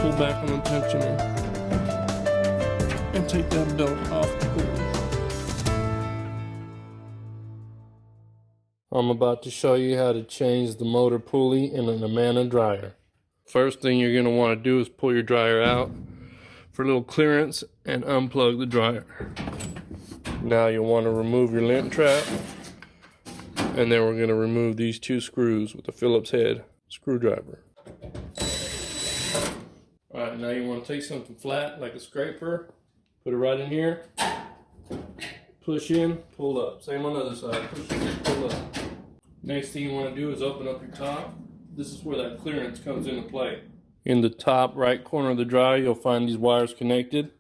pull back on the tensioner, and take that belt off the pulley. I'm about to show you how to change the motor pulley in an Amana dryer. First thing you're going to want to do is pull your dryer out for a little clearance and unplug the dryer. Now you'll want to remove your lint trap, and then we're going to remove these two screws with a Phillips head screwdriver. Alright, now you want to take something flat like a scraper, put it right in here, push in, pull up. Same on the other side, push in, pull up. Next thing you want to do is open up your top. This is where that clearance comes into play. In the top right corner of the dryer, you'll find these wires connected.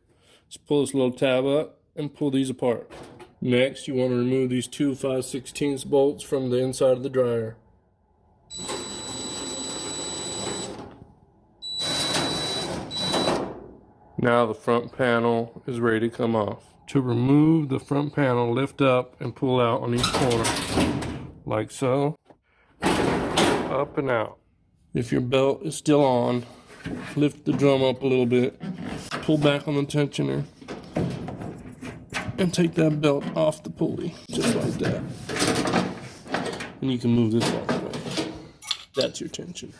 Just pull this little tab up and pull these apart. Next, you want to remove these two 5/16 bolts from the inside of the dryer. Now the front panel is ready to come off. To remove the front panel, lift up and pull out on each corner, like so, up and out. If your belt is still on, lift the drum up a little bit, pull back on the tensioner, and take that belt off the pulley, just like that. And you can move this off the way. That's your tensioner.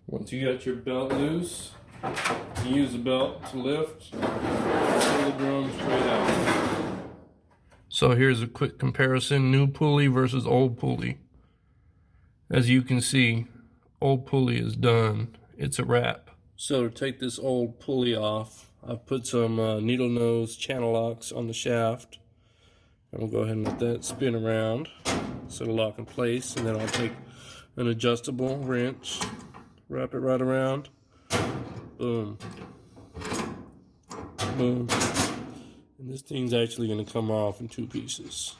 Once you got your belt loose, you use the belt to lift, pull the drum straight out. So here's a quick comparison, new pulley versus old pulley. As you can see, old pulley is done. It's a wrap. So to take this old pulley off, I've put some needle nose channel locks on the shaft. And we'll go ahead and let that spin around so it'll lock in place. And then I'll take an adjustable wrench, wrap it right around. Boom. Boom. And this thing's actually going to come off in two pieces.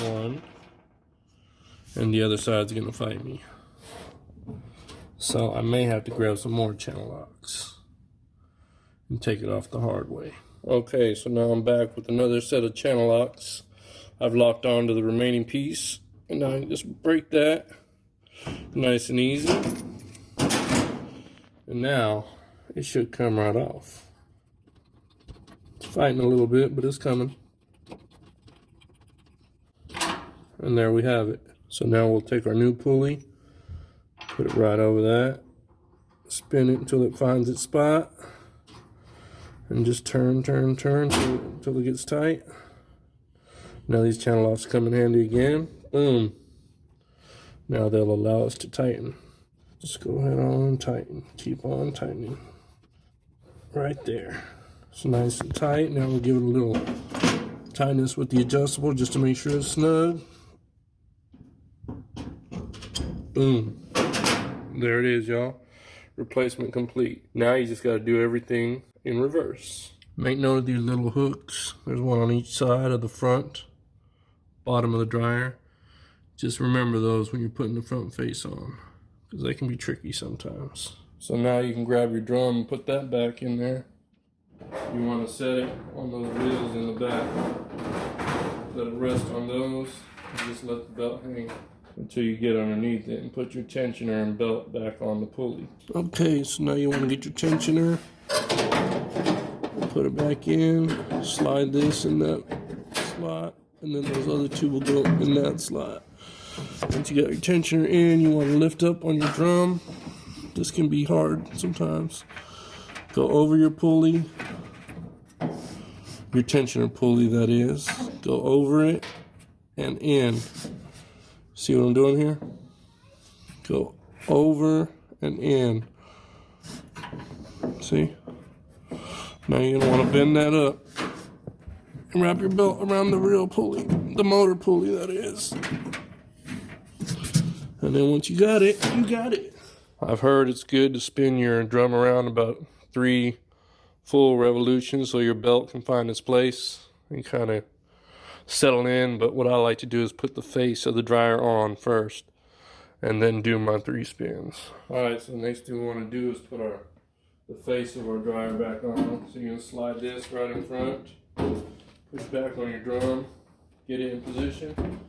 One. And the other side's going to fight me. So I may have to grab some more channel locks and take it off the hard way. Okay, so now I'm back with another set of channel locks. I've locked onto the remaining piece. And now I can just break that. Nice and easy. And now it should come right off. It's fighting a little bit, but it's coming. And there we have it. So now we'll take our new pulley, put it right over that, spin it until it finds its spot, and just turn until it gets tight. Now these channel locks come in handy again. Boom. Now they'll allow us to tighten. Just go ahead on and tighten. Keep on tightening. Right there. It's nice and tight. Now we'll give it a little tightness with the adjustable just to make sure it's snug. Boom. There it is, y'all. Replacement complete. Now you just got to do everything in reverse. Make note of these little hooks. There's one on each side of the front, bottom of the dryer. Just remember those when you're putting the front face on, because they can be tricky sometimes. So now you can grab your drum and put that back in there. You want to set it on those wheels in the back. Let it rest on those and just let the belt hang until you get underneath it and put your tensioner and belt back on the pulley. Okay, so now you want to get your tensioner, put it back in, slide this in that slot, and then those other two will go in that slot. Once you got your tensioner in, you want to lift up on your drum. This can be hard sometimes. Go over your pulley, your tensioner pulley that is. Go over it and in. See what I'm doing here? Go over and in. See? Now you're going to want to bend that up and wrap your belt around the real pulley, the motor pulley that is. And then once you got it, you got it. I've heard it's good to spin your drum around about 3 full revolutions so your belt can find its place and kind of settle in. But what I like to do is put the face of the dryer on first and then do my 3 spins. Alright, so the next thing we want to do is put the face of our dryer back on. So you're going to slide this right in front, push back on your drum, get it in position,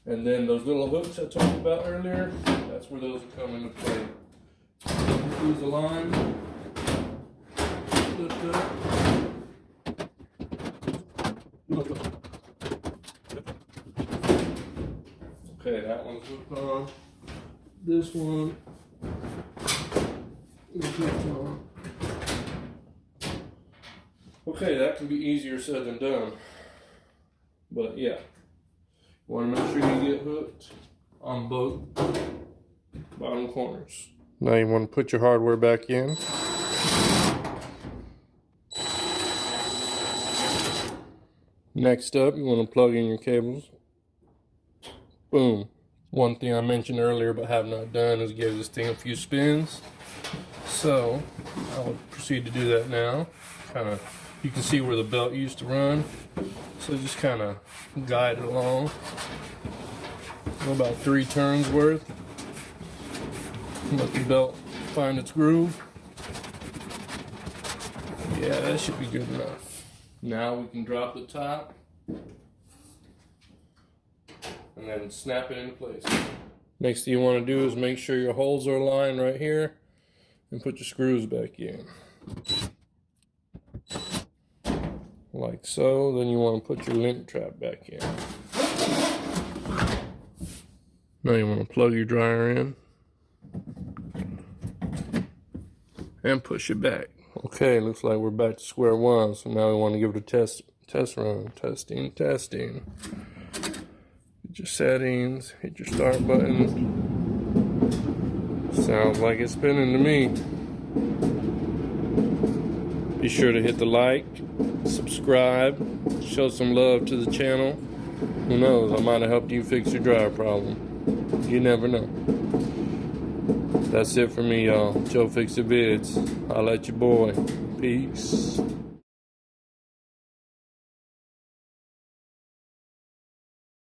and then those little hooks I talked about earlier, that's where those will come into play. Squeeze the line. Lift up. Okay, that one's hooked on. This one is hooked on. Okay, that can be easier said than done. But yeah, you want to make sure you get hooked on both bottom corners. Now you want to put your hardware back in. Next up, you want to plug in your cables. Boom. One thing I mentioned earlier but have not done is give this thing a few spins. So I will proceed to do that now. You can see where the belt used to run. So just kind of guide it along. About 3 turns worth. Let the belt find its groove. Yeah, that should be good enough. Now we can drop the top and then snap it into place. Next thing you want to do is make sure your holes are aligned right here and put your screws back in. Like so. Then you want to put your lint trap back in. Now you want to plug your dryer in and push it back. Okay, looks like we're back to square one. So now we want to give it a test run. Testing. Hit your settings, hit your start button. Sounds like it's spinning to me. Be sure to hit the like, subscribe, show some love to the channel. Who knows, I might have helped you fix your dryer problem. You never know. That's it for me, y'all. Joe Fix the Vids. I'll let you boy. Peace.